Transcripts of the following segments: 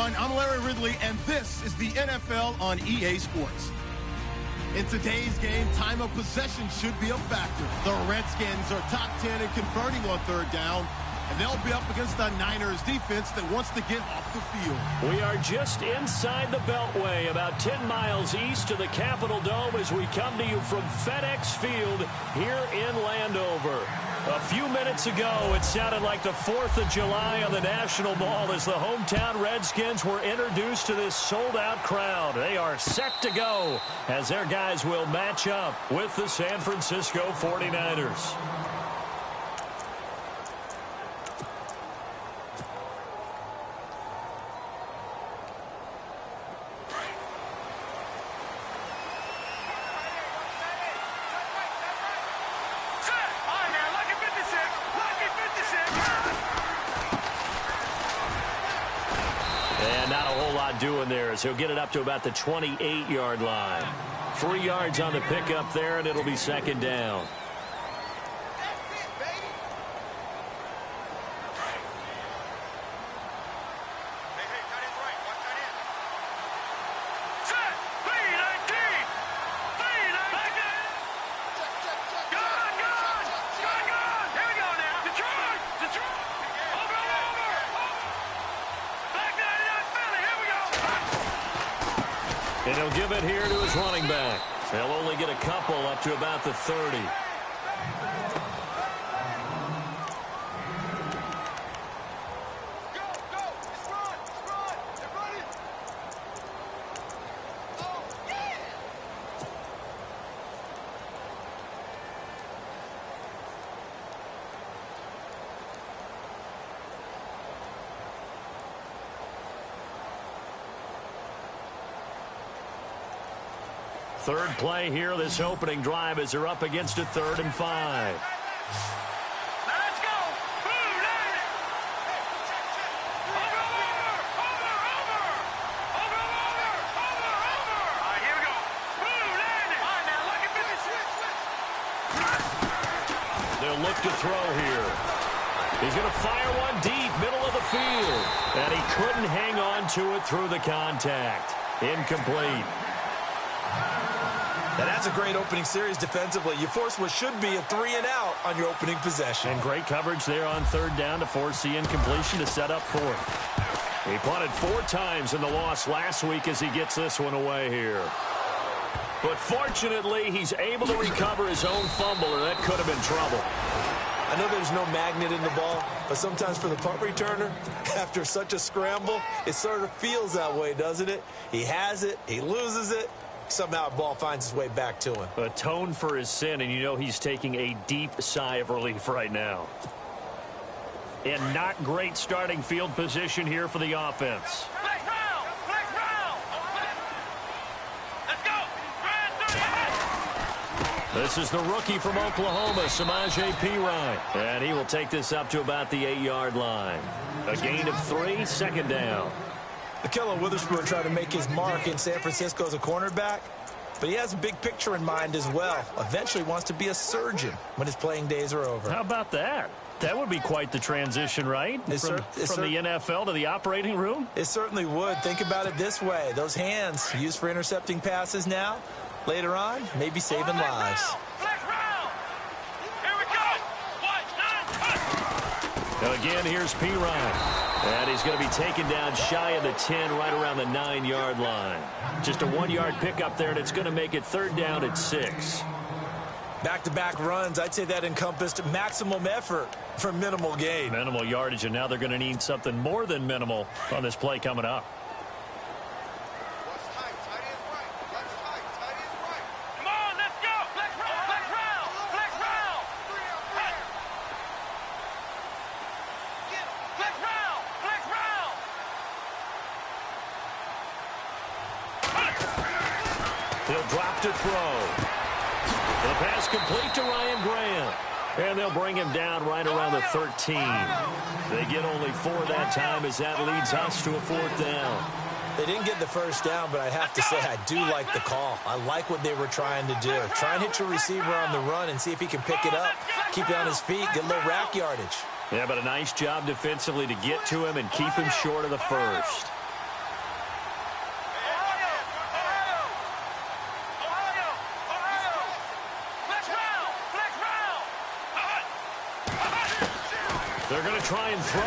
everyone. I'm Larry Ridley, and this is the NFL on EA Sports. In today's game, time of possession should be a factor. The Redskins are top 10 in converting on third down, and they'll be up against the Niners defense that wants to get off the field. We are just inside the Beltway, about 10 miles east of the Capitol Dome as we come to you from FedEx Field here in Landover. A few minutes ago, it sounded like the 4th of July on the National Mall as the hometown Redskins were introduced to this sold-out crowd. They are set to go as their guys will match up with the San Francisco 49ers. Doing there as he'll get it up to about the 28-yard line. 3 yards on the pickup there, and it'll be second down. And he'll give it here to his running back. They'll only get a couple up to about the 30. Third play here, this opening drive as they're up against a 3rd and 5. Let's go! Boom! Over! All right, here we go. Boom! Landed! All right, now look at this. They'll look to throw here. He's going to fire one deep, middle of the field. And he couldn't hang on to it through the contact. Incomplete. Now that's a great opening series defensively. You force what should be a 3-and-out on your opening possession. And great coverage there on 3rd down to force the incompletion to set up 4th. He punted 4 times in the loss last week as he gets this one away here. But fortunately, he's able to recover his own fumble, or that could have been trouble. I know there's no magnet in the ball, but sometimes for the punt returner, after such a scramble, it sort of feels that way, doesn't it? He has it, he loses it. Somehow the ball finds its way back to him. Atone for his sin, and you know he's taking a deep sigh of relief right now. And not great starting field position here for the offense. Flex round! Let's go! This is the rookie from Oklahoma, Samaje Perine. And he will take this up to about the 8-yard line. A gain of 3, second down. Ahkello Witherspoon tried to make his mark in San Francisco as a cornerback, but he has a big picture in mind as well. Eventually wants to be a surgeon when his playing days are over. How about that? That would be quite the transition, right? From the NFL to the operating room? It certainly would. Think about it this way. Those hands used for intercepting passes now, later on, maybe saving lives. Flex round! Here we go! Again, here's Perine. And he's going to be taken down shy of the 10, right around the 9-yard line. Just a 1-yard pickup there, and it's going to make it 3rd down at 6. Back-to-back runs, I'd say that encompassed maximum effort for minimal gain. Minimal yardage, and now they're going to need something more than minimal on this play coming up. Come on, let's go! Flex round! He'll drop to throw. The pass complete to Ryan Graham. And they'll bring him down right around the 13. They get only 4 that time as that leads us to a 4th down. They didn't get the first down, but I have to say I do like the call. I like what they were trying to do. Try and hit your receiver on the run and see if he can pick it up. Keep it on his feet, get a little rack yardage. Yeah, but a nice job defensively to get to him and keep him short of the first. They're going to try and throw.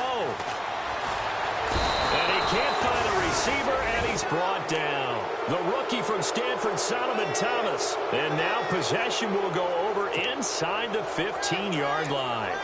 And he can't find a receiver, and he's brought down. The rookie from Stanford, Solomon Thomas. And now possession will go over inside the 15-yard line.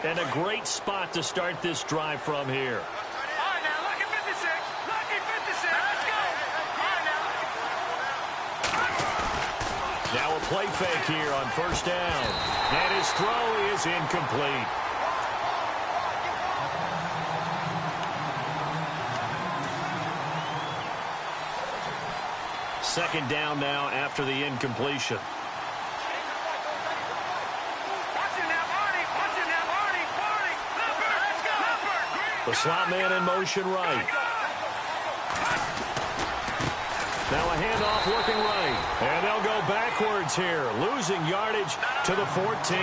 And a great spot to start this drive from here. All right, now, lucky 56. Lucky 56. Let's go. All right, now. Now a play fake here on first down. And his throw is incomplete. Second down now after the incompletion. The slot man in motion right. Now a handoff looking right. And they'll go backwards here. Losing yardage to the 14.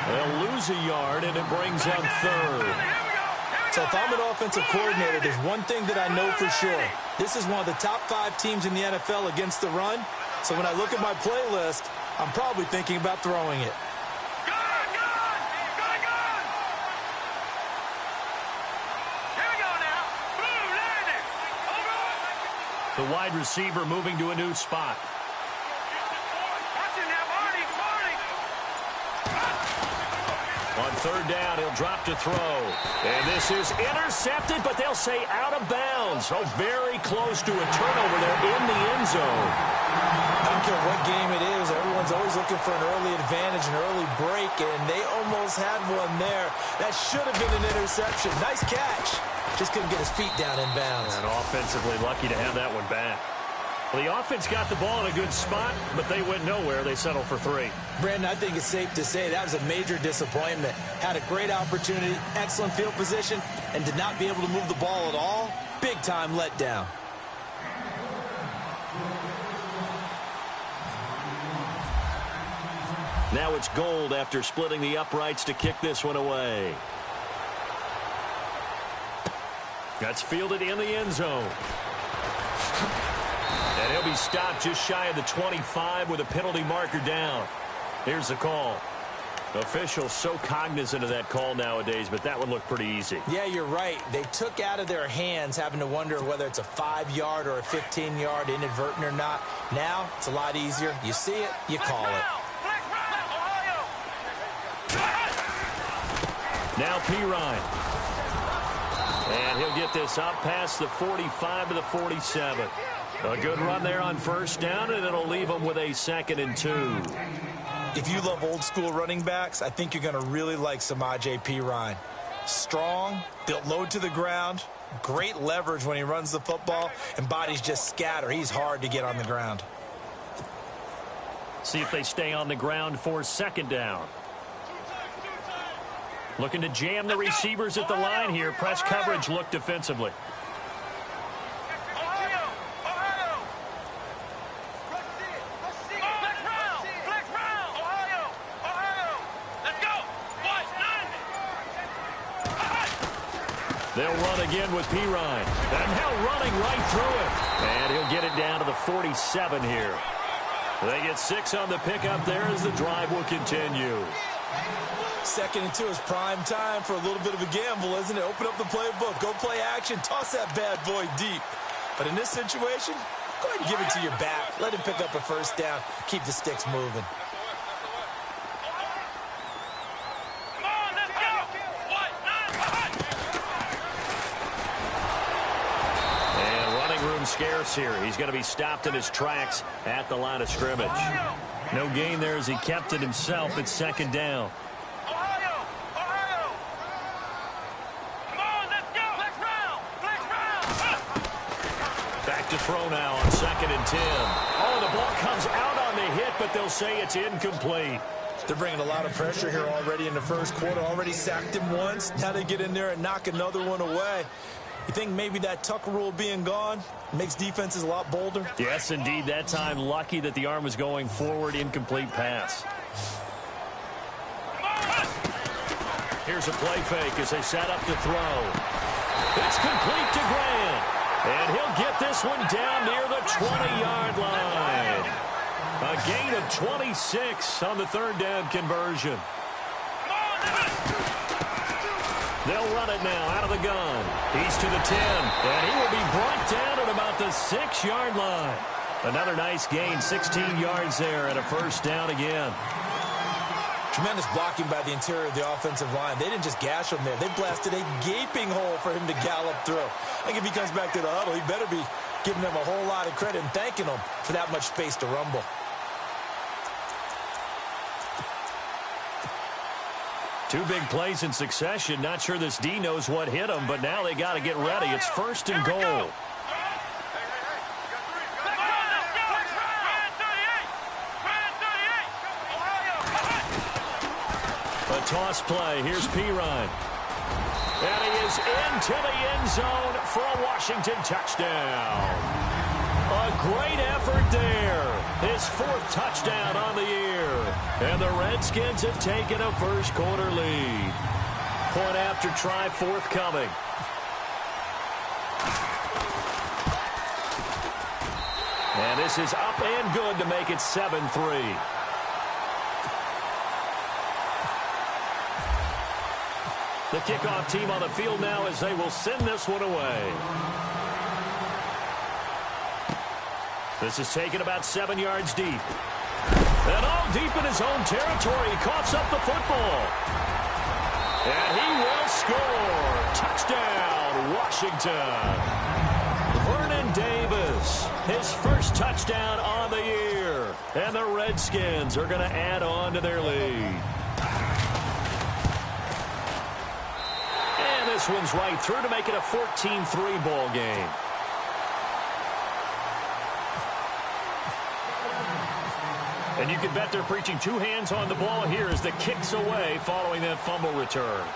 They'll lose a yard, and it brings up third. So if I'm an offensive coordinator, there's one thing that I know for sure. This is one of the top 5 teams in the NFL against the run. So when I look at my playlist, I'm probably thinking about throwing it. The wide receiver moving to a new spot. On third down, he'll drop to throw. And this is intercepted, but they'll say out of bounds. So very close to a turnover there in the end zone. I don't care what game it is. Everyone's always looking for an early advantage, an early break, and they almost had one there. That should have been an interception. Nice catch. Just couldn't get his feet down in bounds. And offensively lucky to have that one back. Well, the offense got the ball in a good spot, but they went nowhere. They settled for 3. Brandon, I think it's safe to say that was a major disappointment. Had a great opportunity, excellent field position, and did not be able to move the ball at all. Big-time letdown. Now it's Gold after splitting the uprights to kick this one away. That's fielded in the end zone. And he'll be stopped just shy of the 25 with a penalty marker down. Here's the call. Officials so cognizant of that call nowadays, but that would look pretty easy. Yeah, you're right. They took out of their hands having to wonder whether it's a 5-yard or a 15-yard inadvertent or not. Now, it's a lot easier. You see it, you call it. Now Pirine. And he'll get this up past the 45 to the 47. A good run there on first down, and it'll leave them with a 2nd and 2. If you love old-school running backs, I think you're going to really like Samaje Pirine. Strong, built low to the ground, great leverage when he runs the football, and bodies just scatter. He's hard to get on the ground. See if they stay on the ground for 2nd down. Looking to jam the receivers at the line here. Press coverage look defensively. They'll run again with Pirine. And now running right through it. And he'll get it down to the 47 here. They get 6 on the pickup there as the drive will continue. 2nd and 2 is prime time for a little bit of a gamble, isn't it? Open up the playbook, go play action, toss that bad boy deep. But in this situation, go ahead and give it to your back. Let him pick up a first down, keep the sticks moving. And running room scarce here. He's going to be stopped in his tracks at the line of scrimmage. No gain there as he kept it himself at 2nd down. Back to throw now on 2nd and 10. Oh, the ball comes out on the hit, but they'll say it's incomplete. They're bringing a lot of pressure here already in the first quarter. Already sacked him once. Now they get in there and knock another one away. You think maybe that Tucker rule being gone makes defenses a lot bolder? Yes, indeed. That time lucky that the arm was going forward. Incomplete pass. Here's a play fake as they set up to throw. It's complete to Grant. And he'll get this one down near the 20-yard line. A gain of 26 on the third down conversion. They'll run it now out of the gun. He's to the 10, and he will be brought down at about the 6-yard line. Another nice gain, 16 yards there, and a first down again. Tremendous blocking by the interior of the offensive line. They didn't just gash him there. They blasted a gaping hole for him to gallop through. I think if he comes back to the huddle, he better be giving them a whole lot of credit and thanking them for that much space to rumble. Two big plays in succession. Not sure this D knows what hit him, but now they got to get ready. It's first and goal. A toss play. Here's Pirine. And he is into the end zone for a Washington touchdown. A great effort there. His fourth touchdown on the year. And the Redskins have taken a first quarter lead. Point after try forthcoming. And this is up and good to make it 7-3. The kickoff team on the field now as they will send this one away. This is taken about 7 yards deep. And all deep in his own territory. He coughs up the football. And he will score. Touchdown, Washington. Vernon Davis, his first touchdown on the year. And the Redskins are going to add on to their lead. And this one's right through to make it a 14-3 ball game. And you can bet they're preaching two hands on the ball here as the kick's away following that fumble return.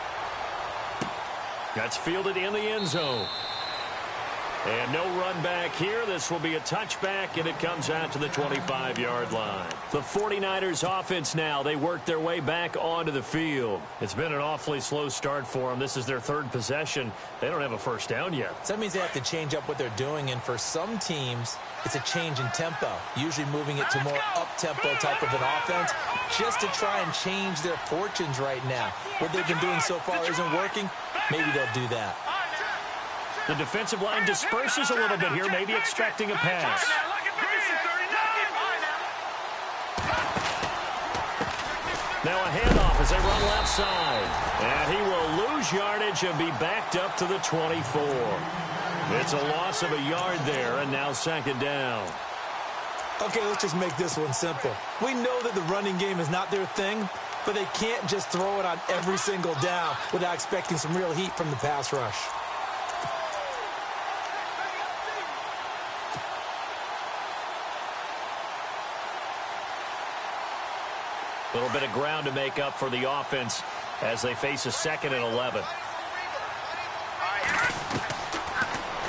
That's fielded in the end zone. And no run back here. This will be a touchback, and it comes out to the 25-yard line. The 49ers offense now. They work their way back onto the field. It's been an awfully slow start for them. This is their third possession. They don't have a first down yet. So that means they have to change up what they're doing, and for some teams, it's a change in tempo, usually moving it to more up-tempo type of an offense just to try and change their fortunes right now. What they've been doing so far isn't working. Maybe they'll do that. The defensive line disperses a little bit here, maybe extracting a pass. Now a handoff as they run left side. And he will lose yardage and be backed up to the 24. It's a loss of a yard there, and now second down. Okay, let's just make this one simple. We know that the running game is not their thing, but they can't just throw it on every single down without expecting some real heat from the pass rush. A little bit of ground to make up for the offense as they face a 2nd and 11.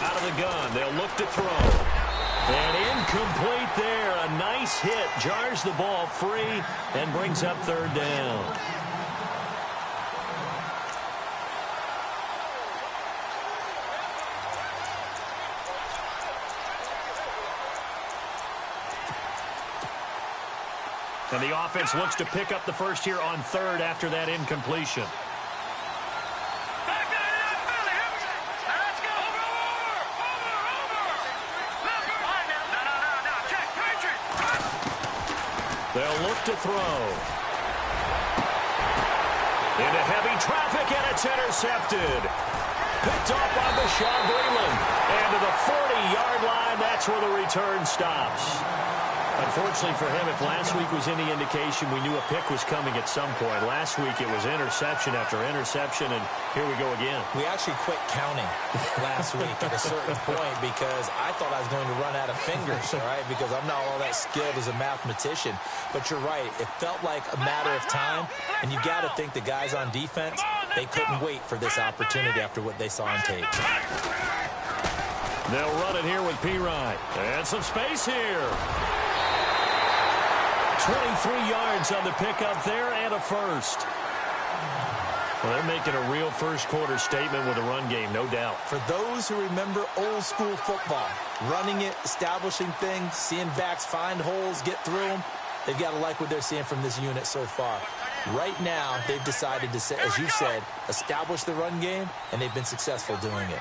Out of the gun, they'll look to throw. And incomplete there. A nice hit. Jars the ball free and brings up third down. And the offense looks to pick up the first here on third after that incompletion. They'll look to throw. Into heavy traffic, and it's intercepted. Picked off by Bashaud Breeland. And to the 40-yard line, that's where the return stops. Unfortunately for him, if last week was any indication, we knew a pick was coming at some point. Last week it was interception after interception, and here we go again. We actually quit counting last week at a certain point because I thought I was going to run out of fingers, all right, because I'm not all that skilled as a mathematician. But you're right. It felt like a matter of time, and you got to think the guys on defense, they couldn't wait for this opportunity after what they saw on tape. They'll run it here with Pirine. And some space here. 23 yards on the pickup there and a first. Well, they're making a real first-quarter statement with a run game, no doubt. For those who remember old-school football, running it, establishing things, seeing backs find holes, get through them, they've got to like what they're seeing from this unit so far. Right now, they've decided to, as you said, establish the run game, and they've been successful doing it.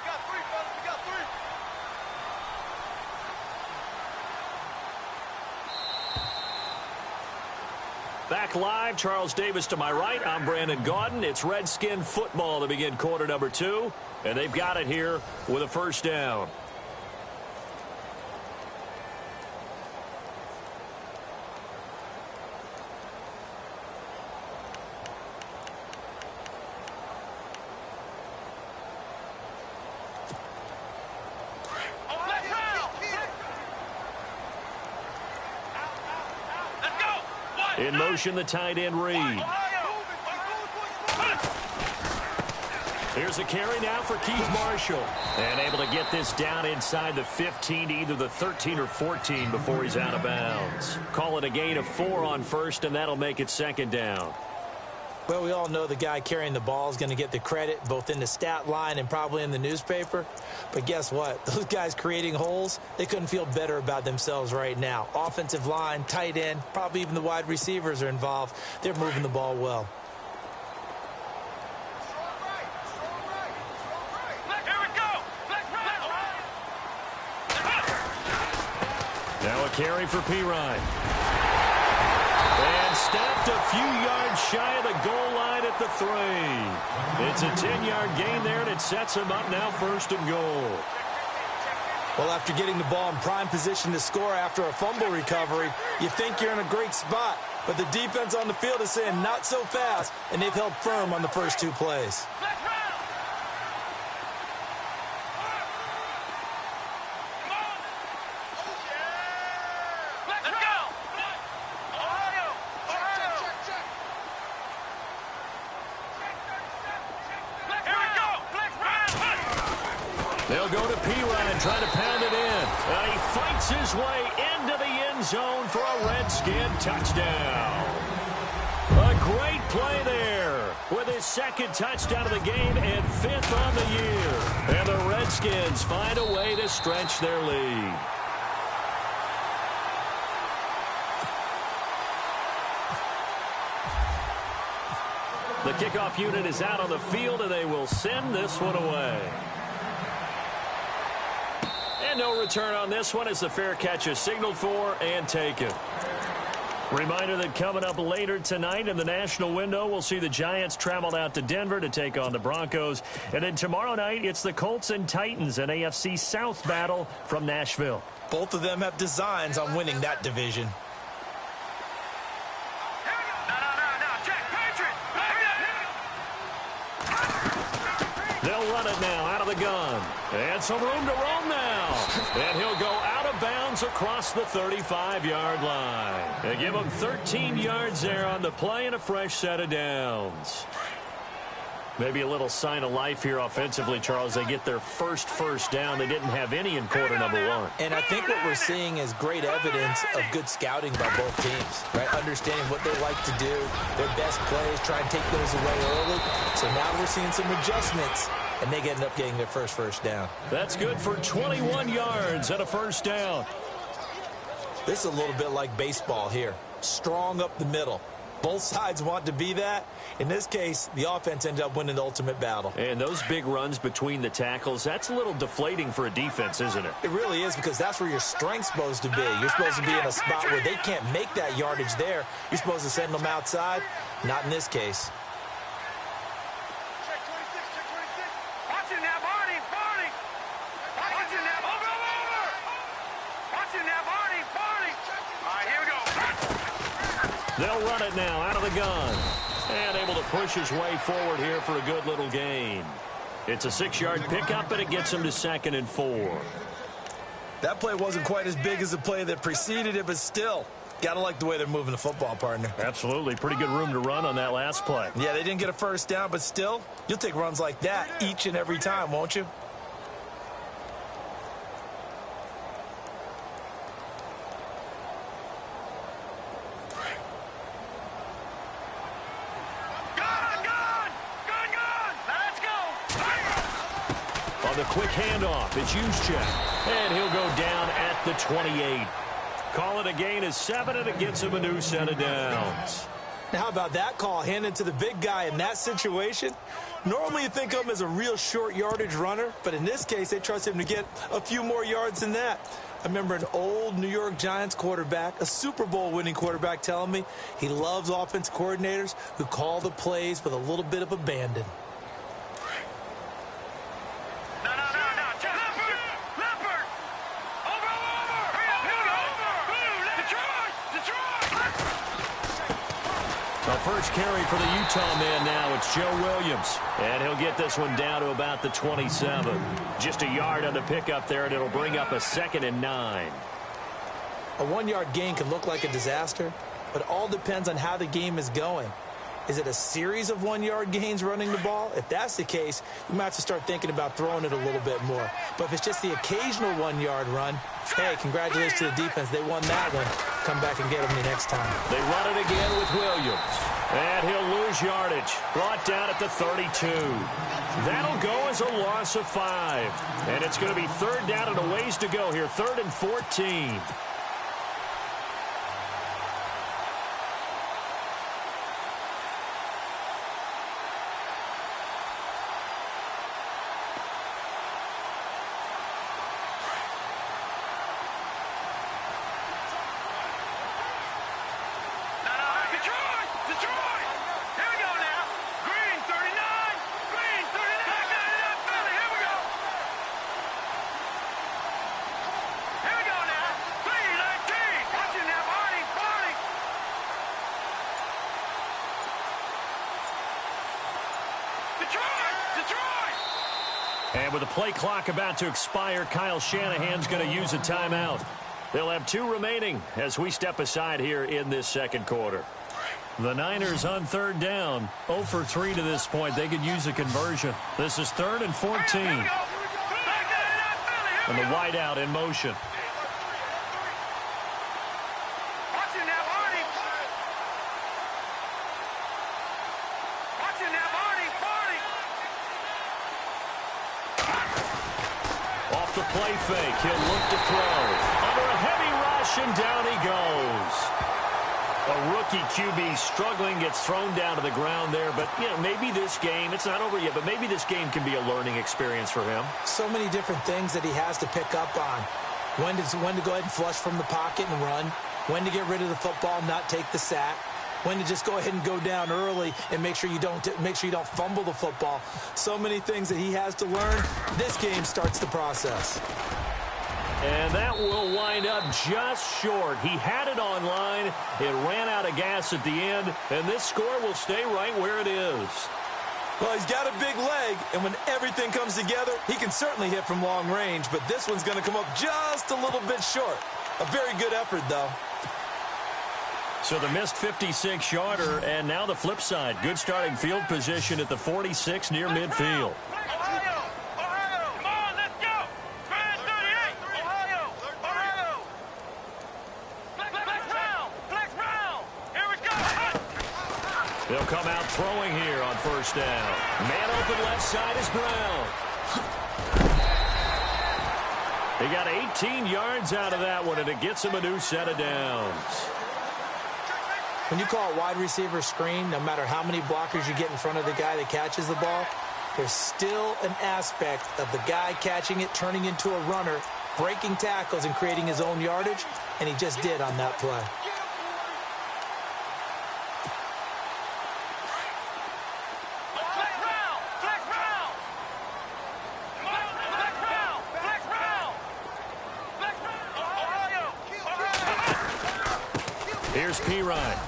Back live, Charles Davis to my right. I'm Brandon Gaudin. It's Redskin football to begin quarter number 2, and they've got it here with a first down. In motion, the tight end Reed. Here's a carry now for Keith Marshall. And able to get this down inside the 15 to either the 13 or 14 before he's out of bounds. Call it a gain of 4 on first, and that'll make it second down. Well, we all know the guy carrying the ball is going to get the credit both in the stat line and probably in the newspaper. But guess what? Those guys creating holes, they couldn't feel better about themselves right now. Offensive line, tight end, probably even the wide receivers are involved. They're moving the ball well. Now a carry for Pirine. And stopped a few yards shy of the goal line at the 3. It's a 10-yard gain there, and it sets him up now first and goal. Well, after getting the ball in prime position to score after a fumble recovery, you think you're in a great spot. But the defense on the field is saying not so fast, and they've held firm on the first 2 plays. They'll go to Pirine, trying to pound it in. He fights his way into the end zone for a Redskin touchdown. A great play there with his second touchdown of the game and 5th on the year. And the Redskins find a way to stretch their lead. The kickoff unit is out on the field, and they will send this one away. And no return on this one as the fair catch is signaled for and taken. Reminder that coming up later tonight in the national window, we'll see the Giants travel out to Denver to take on the Broncos. And then tomorrow night, it's the Colts and Titans, an AFC South battle from Nashville. Both of them have designs on winning that division. They'll run it now out of the gun. And some room to roam now. And he'll go out of bounds across the 35-yard line. They give him 13 yards there on the play and a fresh set of downs. Maybe a little sign of life here offensively, Charles. They get their first down. They didn't have any in quarter number 1. And I think what we're seeing is great evidence of good scouting by both teams, right? Understanding what they like to do, their best plays, try and take those away early. So now we're seeing some adjustments, and they end up getting their first down. That's good for 21 yards and a first down. This is a little bit like baseball here. Strong up the middle. Both sides want to be that. In this case, the offense ended up winning the ultimate battle. And those big runs between the tackles, that's a little deflating for a defense, isn't it? It really is, because that's where your strength's supposed to be. You're supposed to be in a spot where they can't make that yardage there. You're supposed to send them outside. Not in this case. They'll run it now out of the gun. And able to push his way forward here for a good little gain. It's a 6-yard pickup, and it gets him to 2nd and 4. That play wasn't quite as big as the play that preceded it, but still, got to like the way they're moving the football, partner. Absolutely. Pretty good room to run on that last play. Yeah, they didn't get a first down, but still, you'll take runs like that each and every time, won't you? Gun! On the quick handoff, it's Juszczyk. And he'll go down at the 28. Call it a gain of 7, and it gets him a new set of downs. Now, how about that call handed to the big guy in that situation? Normally you think of him as a real short yardage runner, but in this case, they trust him to get a few more yards than that. I remember an old New York Giants quarterback, a Super Bowl winning quarterback, telling me he loves offense coordinators who call the plays with a little bit of abandon. The first carry for the Utah man now, it's Joe Williams. And he'll get this one down to about the 27. Just a yard on the pickup there, and it'll bring up a 2nd and 9. A 1-yard gain can look like a disaster, but it all depends on how the game is going. Is it a series of 1-yard gains running the ball? If that's the case, you might have to start thinking about throwing it a little bit more. But if it's just the occasional 1-yard run, hey, congratulations to the defense. They won that one. Come back and get them the next time. They run it again with Williams. And he'll lose yardage. Brought down at the 32. That'll go as a loss of 5. And it's going to be 3rd down and a ways to go here. 3rd and 14. And with the play clock about to expire, Kyle Shanahan's going to use a timeout. They'll have 2 remaining as we step aside here in this second quarter. The Niners on 3rd down, 0 for 3 to this point. They could use a conversion. This is 3rd and 14. And the wideout in motion. Off the play fake, he'll look to throw. Under a heavy rush, and down he goes. A rookie QB struggling, gets thrown down to the ground there. But, you know, maybe this game, it's not over yet, but maybe this game can be a learning experience for him. So many different things that he has to pick up on. When to go ahead and flush from the pocket and run. When to get rid of the football and not take the sack. When to just go ahead and go down early and make sure you don't fumble the football. So many things that he has to learn. This game starts the process. And that will wind up just short. He had it online. It ran out of gas at the end. And this score will stay right where it is. Well, he's got a big leg, and when everything comes together, he can certainly hit from long range, but this one's going to come up just a little bit short. A very good effort, though. So the missed 56-yarder, and now the flip side. Good starting field position at the 46 near midfield. They'll come out throwing here on 1st down. Man open left side is Brown. They got 18 yards out of that one, and it gets him a new set of downs. When you call a wide receiver screen, no matter how many blockers you get in front of the guy that catches the ball, there's still an aspect of the guy catching it, turning into a runner, breaking tackles and creating his own yardage, and he just did on that play. Here's Pirine.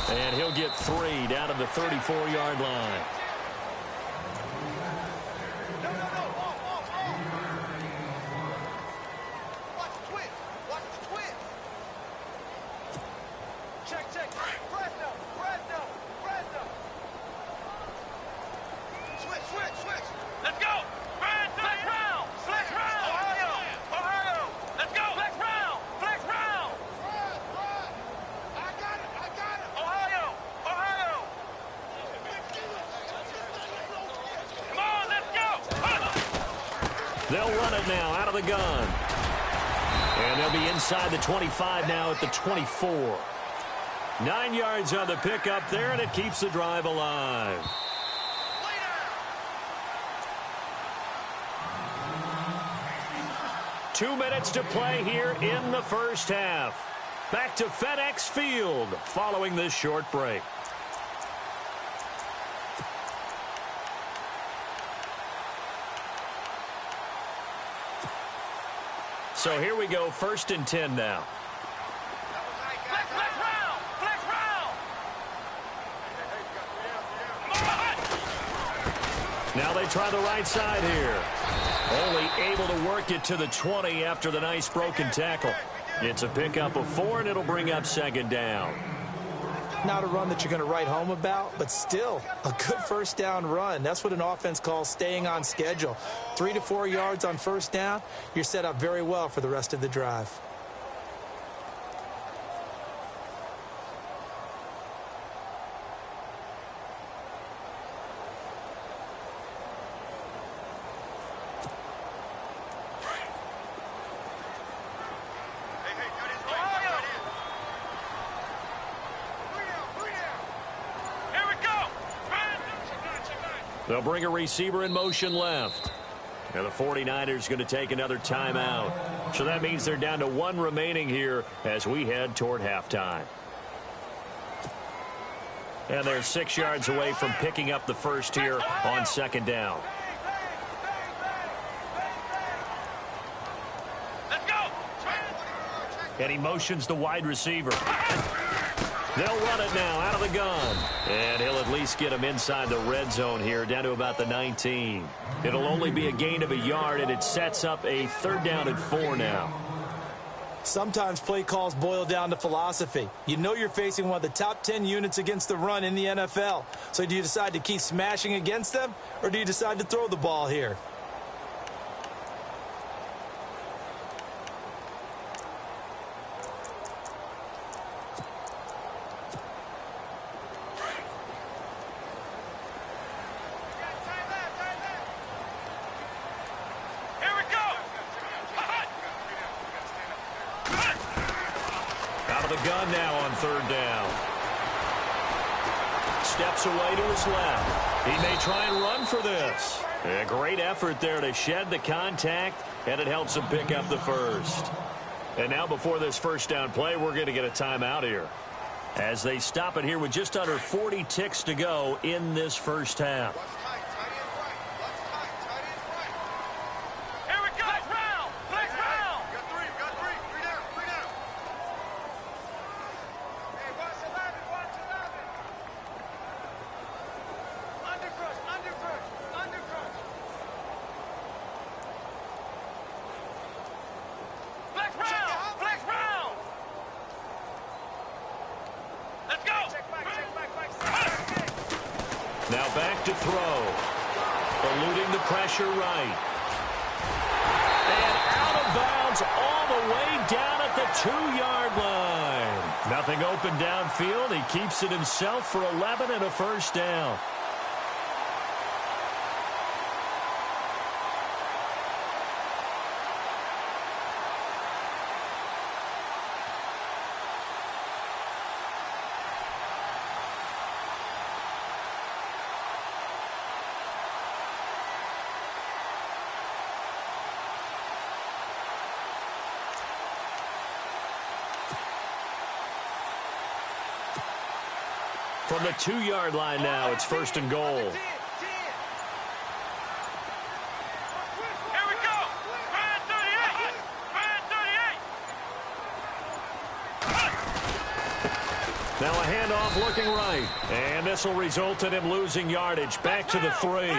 And he'll get 3 down to the 34-yard line. They'll run it now out of the gun. And they'll be inside the 25 now at the 24. 9 yards on the pickup there, and it keeps the drive alive. 2 minutes to play here in the first half. Back to FedEx Field following this short break. So here we go, 1st and 10 now. Flex round! Flex round! Now they try the right side here. Only able to work it to the 20 after the nice broken tackle. It's a pickup of 4, and it'll bring up 2nd down. Not a run that you're going to write home about, but still a good 1st down run. That's what an offense calls staying on schedule. 3 to 4 yards on 1st down, you're set up very well for the rest of the drive. They'll bring a receiver in motion left. And the 49ers going to take another timeout. So that means they're down to 1 remaining here as we head toward halftime. And they're 6 yards away from picking up the first here on 2nd down. Let's go! And he motions the wide receiver. They'll run it now out of the gun. And he'll at least get him inside the red zone here, down to about the 19. It'll only be a gain of a yard, and it sets up a 3rd down and 4 now. Sometimes play calls boil down to philosophy. You know you're facing one of the top 10 units against the run in the NFL. So do you decide to keep smashing against them, or do you decide to throw the ball here? Gun now on 3rd down. Steps away to his left. He may try and run for this. A great effort there to shed the contact, and it helps him pick up the 1st. And now before this 1st down play, we're going to get a timeout here, as they stop it here with just under 40 ticks to go in this 1st half. Now back to throw. Eluding the pressure right. And out of bounds all the way down at the 2-yard line. Nothing open downfield. He keeps it himself for 11 and a 1st down. From the 2-yard line now, it's 1st and goal. Here we go! Brand 38! Brand 38! Now a handoff looking right. And this will result in him losing yardage back to the 3.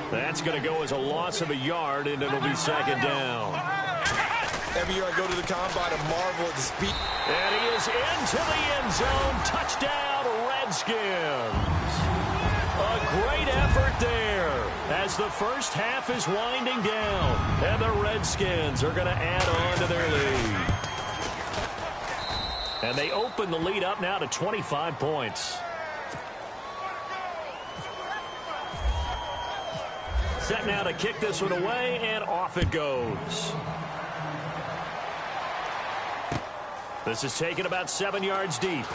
That's going to go as a loss of a yard, and it'll be 2nd down. Every year I go to the combine, I marvel at the speed. And he is into the end zone. Touchdown, Redskins. A great effort there as the first half is winding down. And the Redskins are going to add on to their lead. And they open the lead up now to 25 points. Set now to kick this one away, and off it goes. This is taken about 7 yards deep.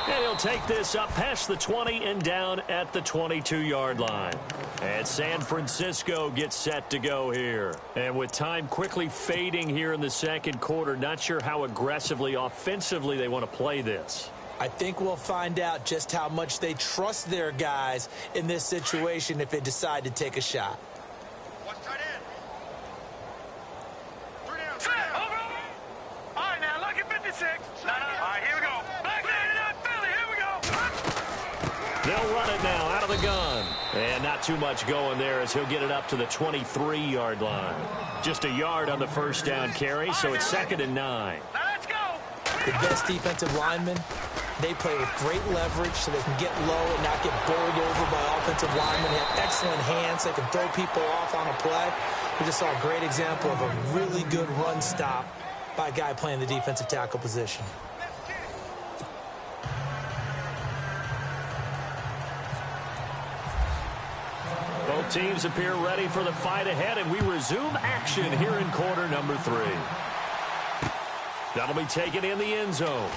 And he'll take this up past the 20 and down at the 22-yard line. And San Francisco gets set to go here. And with time quickly fading here in the second quarter, not sure how aggressively, offensively they want to play this. I think we'll find out just how much they trust their guys in this situation if they decide to take a shot. All right, now, look at 56. All right, here we go. Back there, Philly, here we go. They'll run it now out of the gun. And not too much going there as he'll get it up to the 23-yard line. Just a yard on the first down carry, so it's 2nd and 9. Now, let's go. The best defensive linemen, they play with great leverage so they can get low and not get bowled over by offensive linemen. They have excellent hands. They can throw people off on a play. We just saw a great example of a really good run stop by a guy playing the defensive tackle position. Both teams appear ready for the fight ahead, and we resume action here in quarter number 3. That'll be taken in the end zone.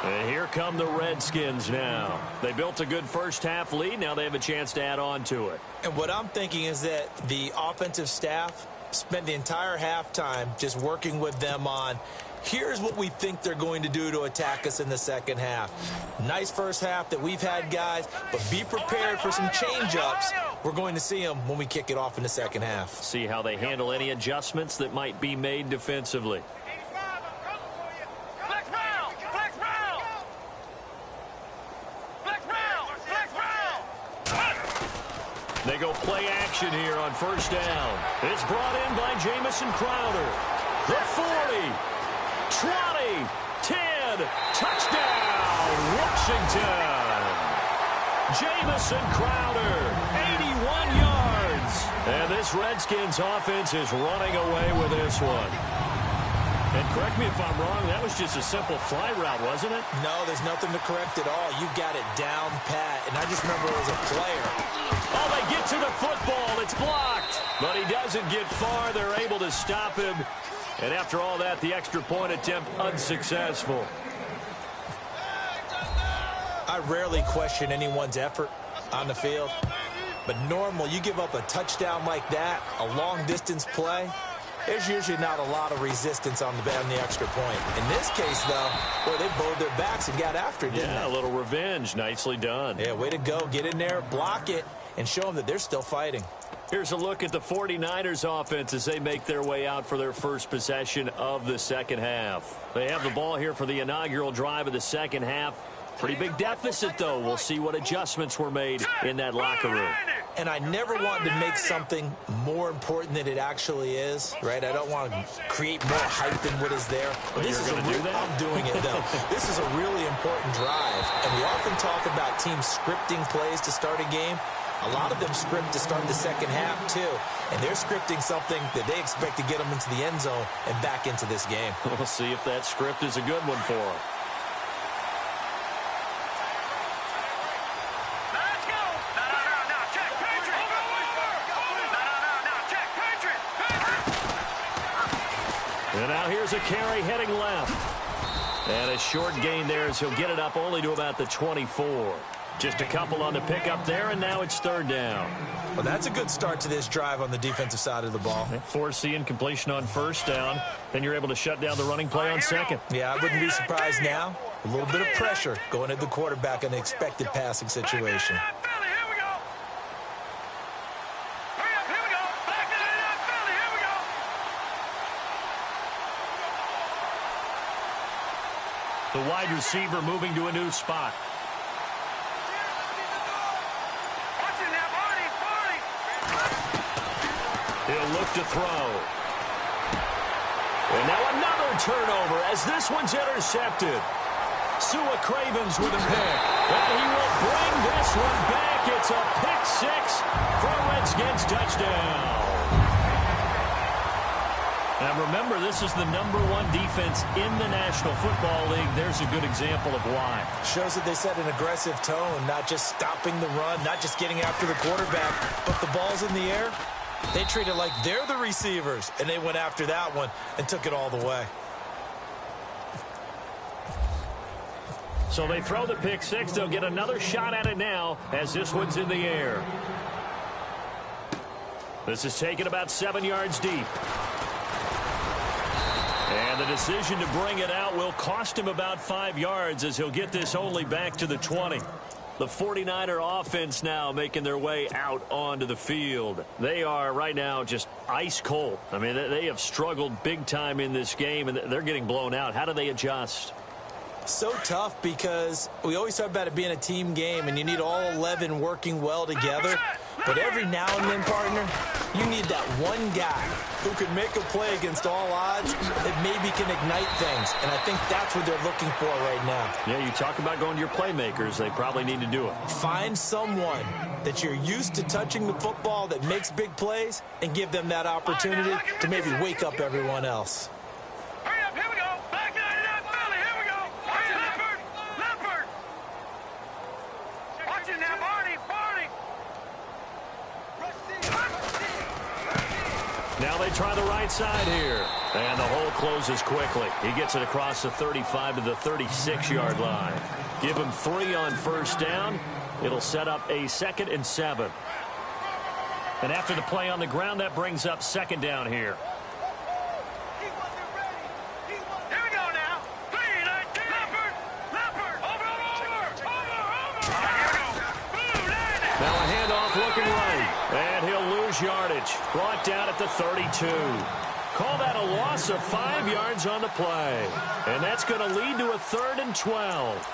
And here come the Redskins now. They built a good first-half lead. Now they have a chance to add on to it. And what I'm thinking is that the offensive staff spent the entire halftime just working with them on, here's what we think they're going to do to attack us in the second half. Nice first half that we've had, guys, but be prepared for some change-ups. We're going to see them when we kick it off in the second half. See how they handle any adjustments that might be made defensively. They go play action here on first down. It's brought in by Jamison Crowder. The 40, 20, 10, touchdown, Washington. Jamison Crowder, 81 yards. And this Redskins offense is running away with this one. And correct me if I'm wrong, that was just a simple fly route, wasn't it? No, there's nothing to correct at all. You've got it down pat. And I just remember as a player. Oh, they get to the football. It's blocked. But he doesn't get far. They're able to stop him. And after all that, the extra point attempt unsuccessful. I rarely question anyone's effort on the field. But normal, you give up a touchdown like that, a long-distance play, there's usually not a lot of resistance on the extra point. In this case, though, boy, they bowed their backs and got after it, didn't they? Yeah, a little revenge. Nicely done. Yeah, way to go. Get in there, block it, and show them that they're still fighting. Here's a look at the 49ers offense as they make their way out for their first possession of the second half. They have the ball here for the inaugural drive of the second half. Pretty big deficit, though. We'll see what adjustments were made in that locker room. And I never want to make something more important than it actually is, right? I don't want to create more hype than what is there. But this is do that? I'm doing it, though. This is a really important drive. And we often talk about teams scripting plays to start a game. A lot of them script to start the second half, too. And they're scripting something that they expect to get them into the end zone and back into this game. We'll see if that script is a good one for them. And now here's a carry heading left. And a short gain there as he'll get it up only to about the 24. Just a couple on the pickup there, and now it's third down. Well, that's a good start to this drive on the defensive side of the ball. Forcing completion on first down. Then you're able to shut down the running play on second. Yeah, I wouldn't be surprised now. A little bit of pressure going at the quarterback in an expected passing situation. The wide receiver moving to a new spot. He'll look to throw. And now another turnover as this one's intercepted. Sua Cravens with a pick. And he will bring this one back. It's a pick six for a Redskins touchdown. And remember, this is the #1 defense in the National Football League. There's a good example of why. Shows that they set an aggressive tone, not just stopping the run, not just getting after the quarterback, but the ball's in the air. They treat it like they're the receivers, and they went after that one and took it all the way. So they throw the pick six. They'll get another shot at it now as this one's in the air. This is taken about 7 yards deep. And the decision to bring it out will cost him about 5 yards as he'll get this only back to the 20. The 49er offense now making their way out onto the field. They are right now just ice cold. I mean, they have struggled big time in this game, and they're getting blown out. How do they adjust? So tough because we always talk about it being a team game and you need all 11 working well together. But every now and then, partner, you need that one guy who can make a play against all odds that maybe can ignite things. And I think that's what they're looking for right now. Yeah, you talk about going to your playmakers. They probably need to do it. Find someone that you're used to touching the football that makes big plays and give them that opportunity to maybe wake up everyone else. Hurry up, here we go. Back 99 Philly, here we go. Leopard. Watch it now, Barney. Now they try the right side here. And the hole closes quickly. He gets it across the 35 to the 36-yard line. Give him 3 on first down. It'll set up a 2nd and 7. And after the play on the ground, that brings up 2nd down here. Here we go now. 3-19. Leopard. Over. Here we go. Boom, now a handoff looking right. And he'll lose yardage. Brought down at the 32. Call that a loss of 5 yards on the play. And that's going to lead to a 3rd and 12.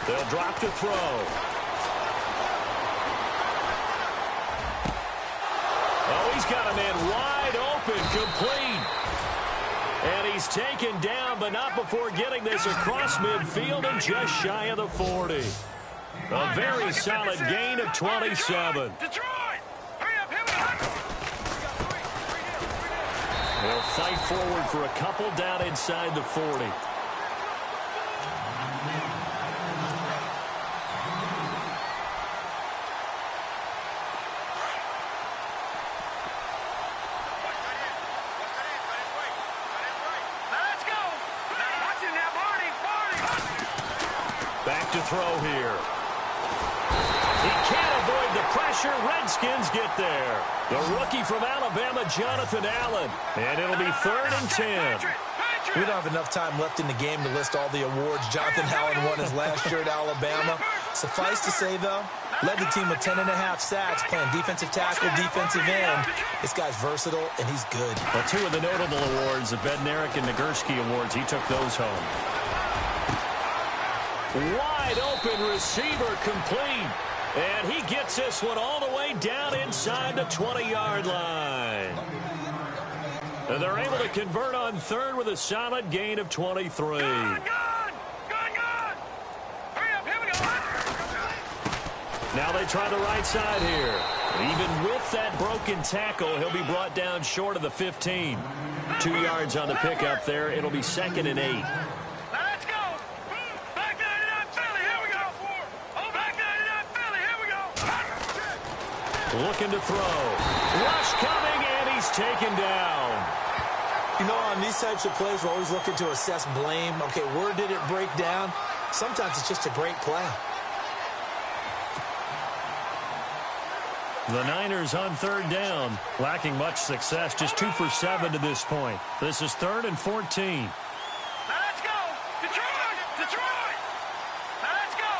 They'll drop to throw. Oh, he's got a man wide open, complete. And he's taken down, but not before getting this across midfield and just shy of the 40. A very solid gain of 27. They'll fight forward for a couple down inside the 40. Back to throw here. He can't avoid the pressure. Redskins get there. The rookie from Alabama, Jonathan Allen. And it'll be 3rd and 10. We don't have enough time left in the game to list all the awards Jonathan Allen won his last year at Alabama. Suffice to say, though, led the team with 10.5 sacks, playing defensive tackle, defensive end. This guy's versatile, and he's good. Well, 2 of the notable awards, the Bednarik and Nagurski awards, he took those home. Wide open receiver complete. And he gets this one all the way down inside the 20-yard line. And they're able to convert on 3rd with a solid gain of 23. Hurry up, here we go. Now they try the right side here. Even with that broken tackle, he'll be brought down short of the 15. 2 yards on the pickup there. It'll be 2nd and 8. Let's go. Back 99 Philly, here we go. Oh, back 99 Philly, here we go. Looking to throw. Rush coming, and he's taken down. You know, on these types of plays, we're always looking to assess blame. Okay, where did it break down? Sometimes it's just a great play. The Niners on 3rd down, lacking much success, just 2 for 7 to this point. This is 3rd and 14. Let's go. Detroit! Now let's go!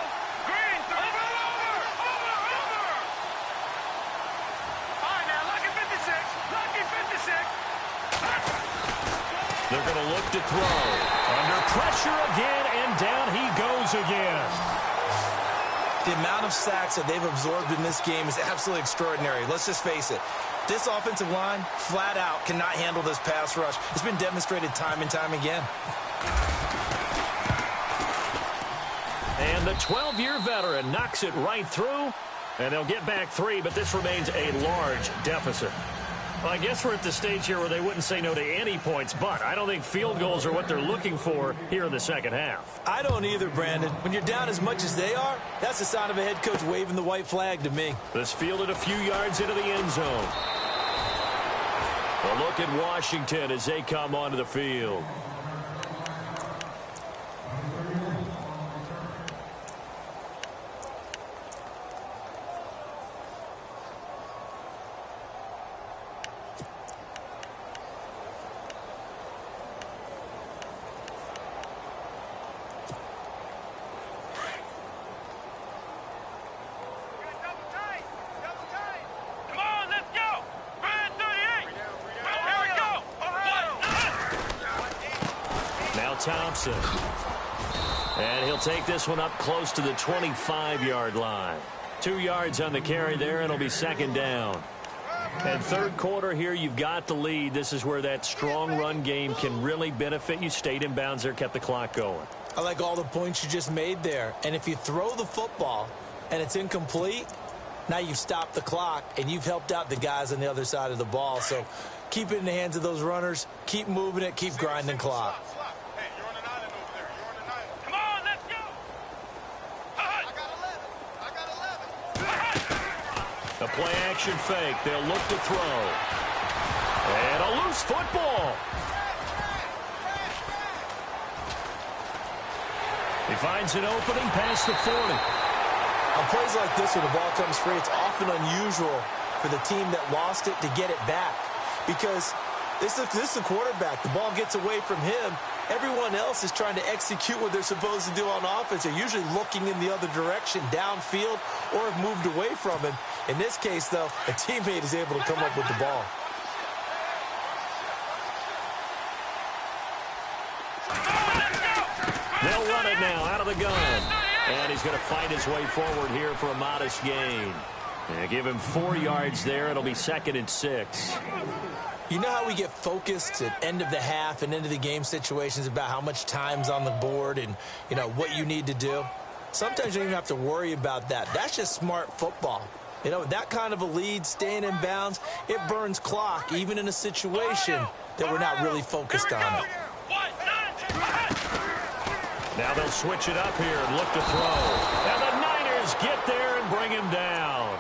Green, over! All right, now, lucky 56. Lucky 56. They're going to look to throw. Under pressure again, and down he goes again. The amount of sacks that they've absorbed in this game is absolutely extraordinary. Let's just face it. This offensive line, flat out, cannot handle this pass rush. It's been demonstrated time and time again. And the 12-year veteran knocks it right through, and they'll get back 3, but this remains a large deficit. Well, I guess we're at the stage here where they wouldn't say no to any points, but I don't think field goals are what they're looking for here in the second half. I don't either, Brandon. When you're down as much as they are, that's the sign of a head coach waving the white flag to me. This fielded a few yards into the end zone. A look at Washington as they come onto the field. Thompson. And he'll take this one up close to the 25-yard line. 2 yards on the carry there, and it'll be second down. And third quarter here, you've got the lead. This is where that strong run game can really benefit you. Stayed in bounds there, kept the clock going. I like all the points you just made there. And if you throw the football and it's incomplete, now you've stopped the clock and you've helped out the guys on the other side of the ball. So keep it in the hands of those runners. Keep moving it. Keep grinding clock. A play-action fake. They'll look to throw. And a loose football. He finds an opening past the 40. On plays like this, when the ball comes free, it's often unusual for the team that lost it to get it back. Because this is a quarterback. The ball gets away from him. Everyone else is trying to execute what they're supposed to do on offense. They're usually looking in the other direction, downfield, or have moved away from him. In this case, though, a teammate is able to come up with the ball. They'll run it now out of the gun. And he's going to fight his way forward here for a modest gain. And give him 4 yards there. It'll be 2nd and 6. You know how we get focused at end of the half and into the game situations about how much time's on the board and, you know, what you need to do? Sometimes you don't even have to worry about that. That's just smart football. You know, that kind of a lead, staying in bounds, it burns clock, even in a situation that we're not really focused on it. Now they'll switch it up here and look to throw. And the Niners get there and bring him down.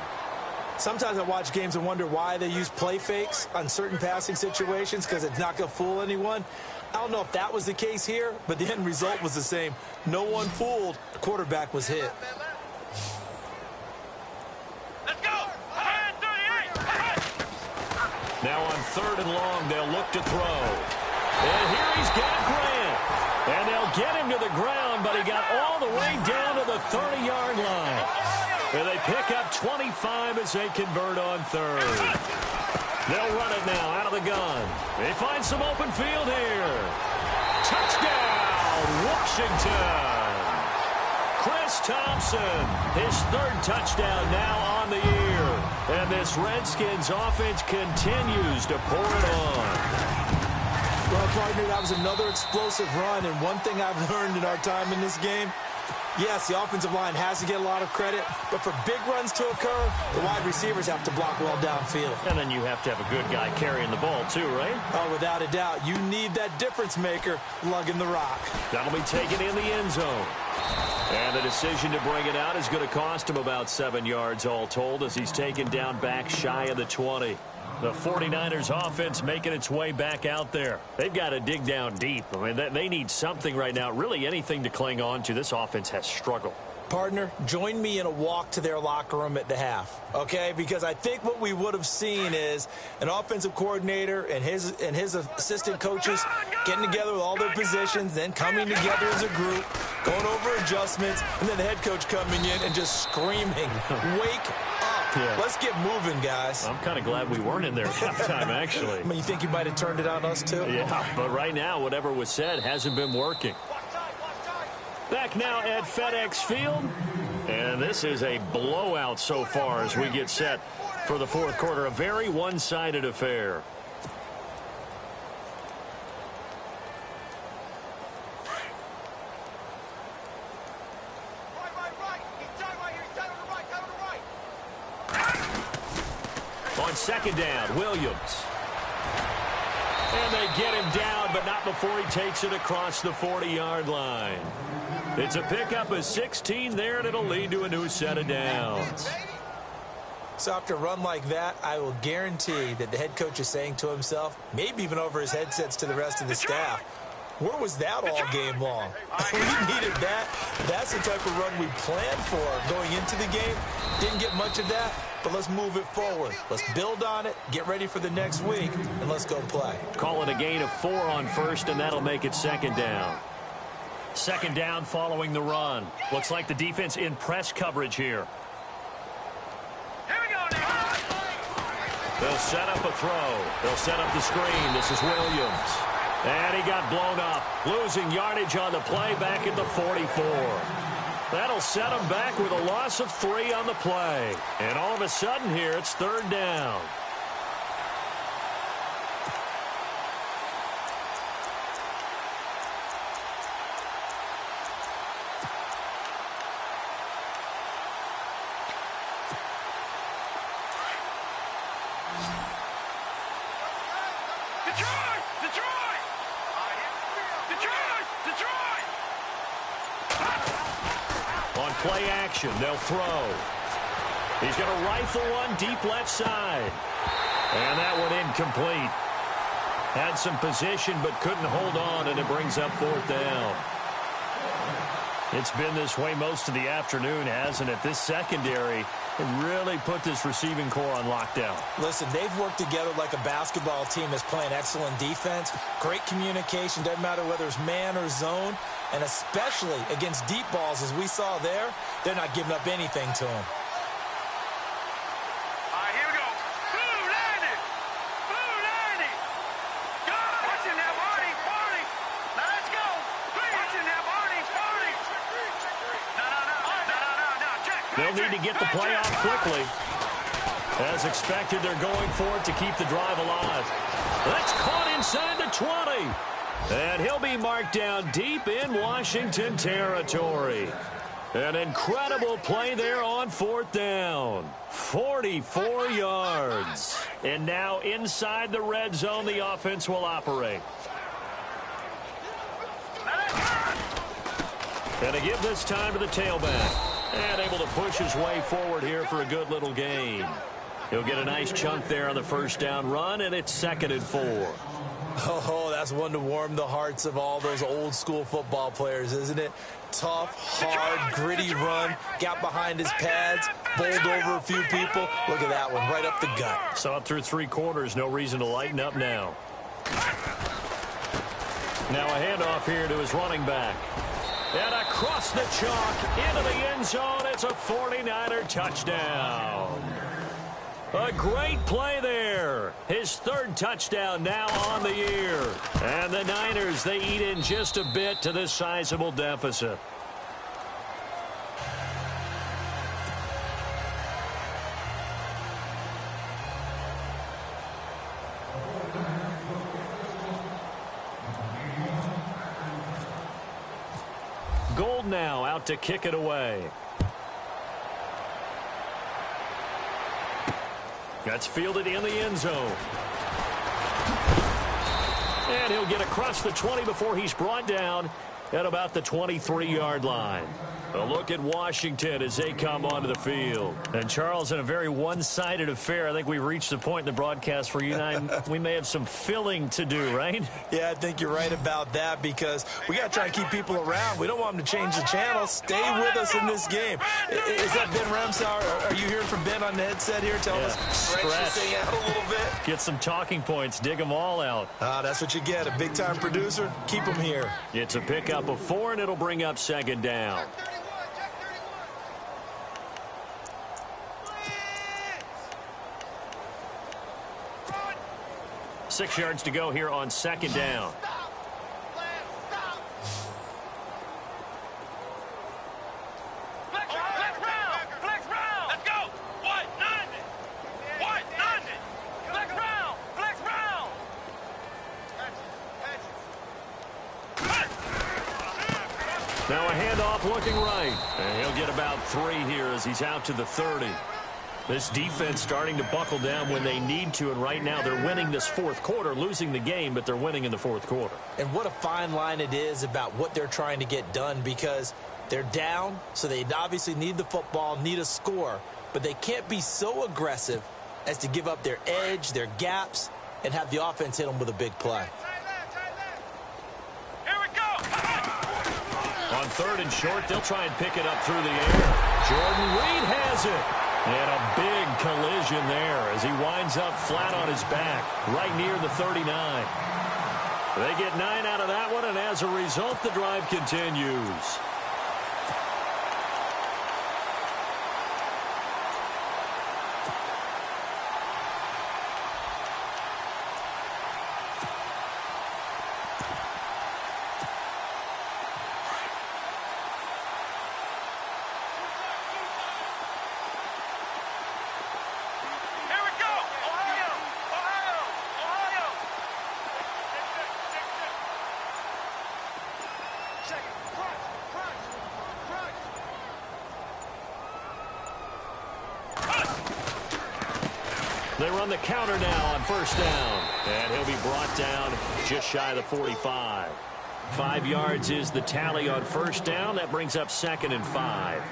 Sometimes I watch games and wonder why they use play fakes on certain passing situations, because it's not going to fool anyone. I don't know if that was the case here, but the end result was the same. No one fooled. The quarterback was hit. Let's go! Now on 3rd and long, they'll look to throw. And here he's got Grant. And they'll get him to the ground, but he got all the way down to the 30-yard line. And they pick up 25 as they convert on 3rd. They'll run it now out of the gun. They find some open field here. Touchdown, Washington. Chris Thompson, his 3rd touchdown now on the year. And this Redskins offense continues to pour it on. Well, partner, that was another explosive run, and one thing I've learned in our time in this game, yes, the offensive line has to get a lot of credit, but for big runs to occur, the wide receivers have to block well downfield. And then you have to have a good guy carrying the ball too, right? Oh, without a doubt. You need that difference maker lugging the rock. That'll be taken in the end zone. And the decision to bring it out is going to cost him about 7 yards all told as he's taken down back shy of the 20. The 49ers offense making its way back out there. They've got to dig down deep. I mean, they need something right now, really anything to cling on to. This offense has struggled. Partner, join me in a walk to their locker room at the half, okay? Because I think what we would have seen is an offensive coordinator and his assistant coaches getting together with all their positions, then coming together as a group, going over adjustments, and then the head coach coming in and just screaming, wake up. Yeah. Let's get moving, guys. I'm kind of glad we weren't in there at halftime, actually. I mean, you think you might have turned it on us, too? Yeah, but right now, whatever was said hasn't been working. Back now at FedEx Field, and this is a blowout so far as we get set for the fourth quarter. A very one-sided affair. On second down, Williams. And they get him down, but not before he takes it across the 40-yard line. It's a pickup of 16 there, and it'll lead to a new set of downs. So after a run like that, I will guarantee that the head coach is saying to himself, maybe even over his headsets to the rest of the staff, where was that all game long? We needed that. That's the type of run we planned for going into the game. Didn't get much of that, but let's move it forward. Let's build on it, get ready for the next week, and let's go play. Call it a gain of 4 on first, and that'll make it second down. Second down following the run. Looks like the defense in press coverage here. Here we go now. They'll set up a throw. They'll set up the screen. This is Williams. And he got blown up. Losing yardage on the play back at the 44. That'll set him back with a loss of 3 on the play. And all of a sudden here, it's third down. Play action, they'll throw. He's going to rifle one deep left side. And that one incomplete. Had some position but couldn't hold on, and it brings up fourth down. It's been this way most of the afternoon, hasn't it? This secondary really put this receiving core on lockdown. Listen, they've worked together like a basketball team that's playing excellent defense. Great communication, doesn't matter whether it's man or zone. And especially against deep balls, as we saw there, they're not giving up anything to them. All right, here we go. Blue 90. Blue 90. Go. Watch him now, Barney. Barney. Now let's go. Watch him now, Barney. Barney. No. Check. They'll need to get the play off quickly. As expected, they're going for it to keep the drive alive. That's caught inside the 20. And he'll be marked down deep in Washington territory. An incredible play there on fourth down. 44 yards. And now inside the red zone, the offense will operate. And to give this time to the tailback. And able to push his way forward here for a good little gain. He'll get a nice chunk there on the first down run, and it's 2nd and 4. Oh, that's one to warm the hearts of all those old-school football players, isn't it? Tough, hard, gritty run. Got behind his pads, bowled over a few people. Look at that one, right up the gut. Saw it through 3 quarters. No reason to lighten up now. Now a handoff here to his running back. And across the chalk, into the end zone. It's a 49er touchdown. A great play there. His 3rd touchdown now on the year. And the Niners, they eat in just a bit to this sizable deficit. Gold now out to kick it away. That's fielded in the end zone. And he'll get across the 20 before he's brought down at about the 23-yard line. A look at Washington as they come onto the field. And, Charles, in a very one-sided affair, I think we've reached the point in the broadcast where you and I, we may have some filling to do, right? Yeah, I think you're right about that because we got to try and keep people around. We don't want them to change the channel. Stay with us in this game. Is that Ben Ramsauer? Are you hearing from Ben on the headset here telling us stretch this thing out a little bit? Get some talking points. Dig them all out. That's what you get. A big-time producer. Keep them here. It's a pickup of 4, and it'll bring up second down. 6 yards to go here on second down. Flex round. Let's go. What? Nothing. What? Nothing. Flex round. Flex round. Now a handoff looking right. And he'll get about 3 here as he's out to the 30. This defense starting to buckle down when they need to, and right now they're winning this fourth quarter, losing the game, but they're winning in the fourth quarter. And what a fine line it is about what they're trying to get done because they're down, so they obviously need the football, need a score, but they can't be so aggressive as to give up their edge, their gaps, and have the offense hit them with a big play. Here we go. On 3rd and short, they'll try and pick it up through the air. Jordan Reed has it. And a big collision there as he winds up flat on his back, right near the 39. They get 9 out of that one, and as a result, the drive continues. They run the counter now on 1st down. And he'll be brought down just shy of the 45. 5 yards is the tally on 1st down. That brings up 2nd and 5.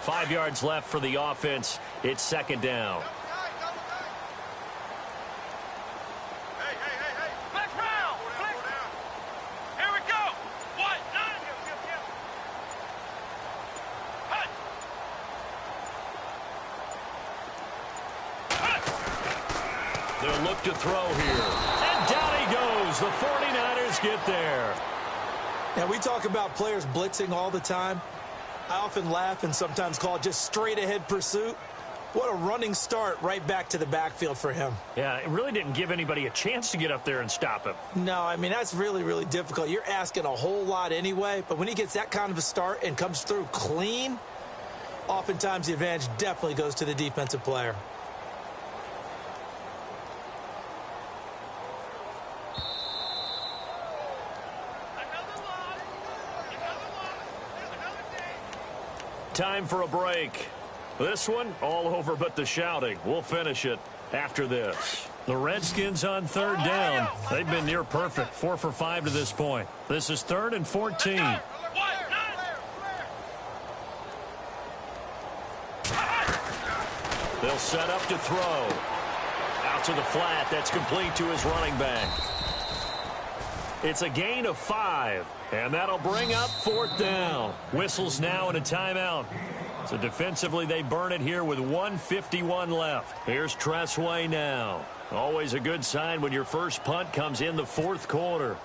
Five yards left for the offense. It's 2nd down. Hey. Flex round. Flex. Here we go. What? They'll look to throw here. And down he goes. The 49ers get there. Now, we talk about players blitzing all the time. I often laugh and sometimes call it just straight-ahead pursuit. What a running start right back to the backfield for him. Yeah, it really didn't give anybody a chance to get up there and stop him. No, I mean, that's really, really difficult. You're asking a whole lot anyway, but when he gets that kind of a start and comes through clean, oftentimes the advantage definitely goes to the defensive player. Time for a break. This one, all over but the shouting. We'll finish it after this. The Redskins on 3rd down. They've been near perfect, 4 for 5 to this point. This is 3rd and 14. They'll set up to throw. Out to the flat. That's complete to his running back. It's a gain of 5, and that'll bring up 4th down. Whistles now and a timeout. So defensively, they burn it here with 1:51 left. Here's Tressway now. Always a good sign when your first punt comes in the 4th quarter.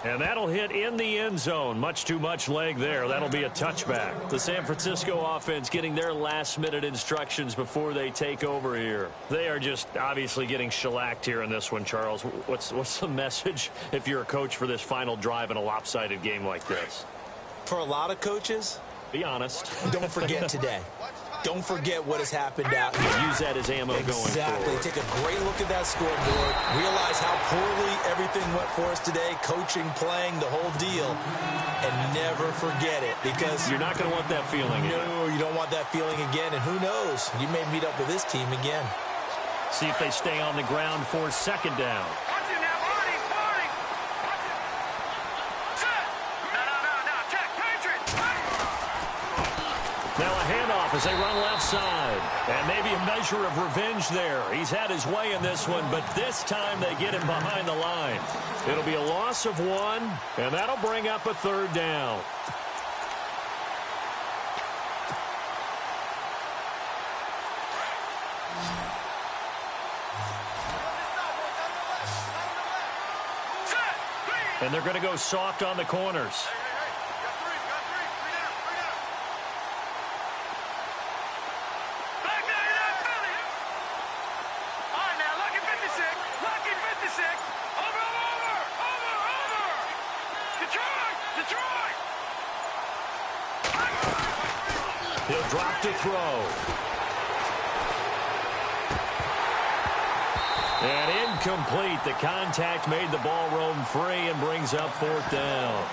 And that'll hit in the end zone. Much too much leg there. That'll be a touchback. The San Francisco offense getting their last-minute instructions before they take over here. They are just obviously getting shellacked here in this one, Charles. What's the message if you're a coach for this final drive in a lopsided game like this? For a lot of coaches, Be honest. Don't forget today. Don't forget what has happened out here. Use that as ammo going forward. Exactly. Take a great look at that scoreboard. Realize how poorly everything went for us today. Coaching, playing, the whole deal. And never forget it, because you're not going to want that feeling again. No, you don't want that feeling again. And who knows? You may meet up with this team again. See if they stay on the ground for second down. Now a handoff as they run left side. And maybe a measure of revenge there. He's had his way in this one, but this time they get him behind the line. It'll be a loss of 1, and that'll bring up a third down. And they're going to go soft on the corners. He'll drop to throw. And incomplete. The contact made the ball roam free and brings up fourth down.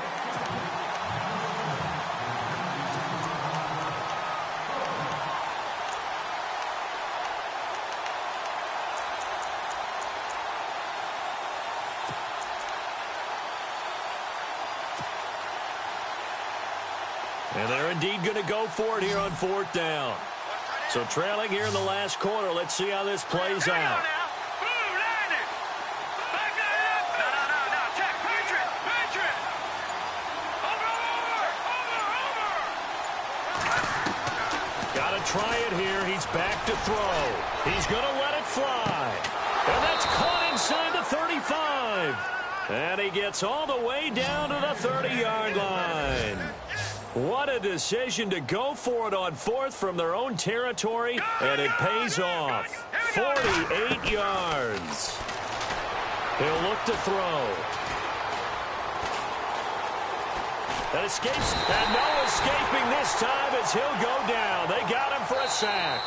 And they're indeed going to go for it here on fourth down. So trailing here in the last quarter. Let's see how this plays out. Got to try it here. He's back to throw. He's going to let it fly. And that's caught inside the 35. And he gets all the way down to the 30-yard line. What a decision to go for it on fourth from their own territory, and it pays off. 48 yards. He'll look to throw. That escapes, and no escaping this time as he'll go down. They got him for a sack.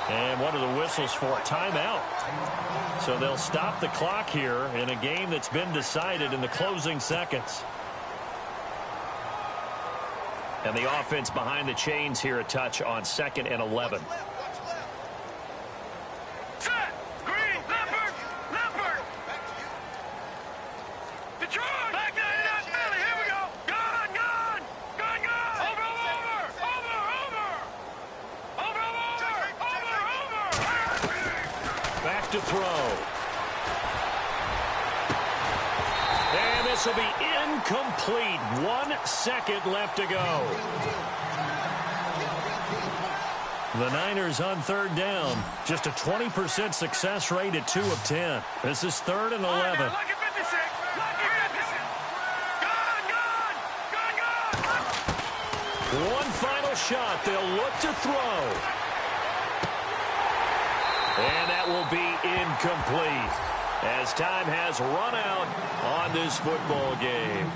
And what are the whistles for? Timeout. So they'll stop the clock here in a game that's been decided in the closing seconds. And the offense behind the chains here a touch on 2nd and 11. Set! Green! Leopard! Leopard! Detroit! Back there in that belly! Here we go! Gone! Gone! Gone! Gone! Over! Over! Over! Over! Over! Over! Back to throw. And this will be incomplete. 1 second left to go. The Niners on third down. Just a 20% success rate at 2 of 10. This is 3rd and 11. One final shot. They'll look to throw. And that will be incomplete, as time has run out on this football game.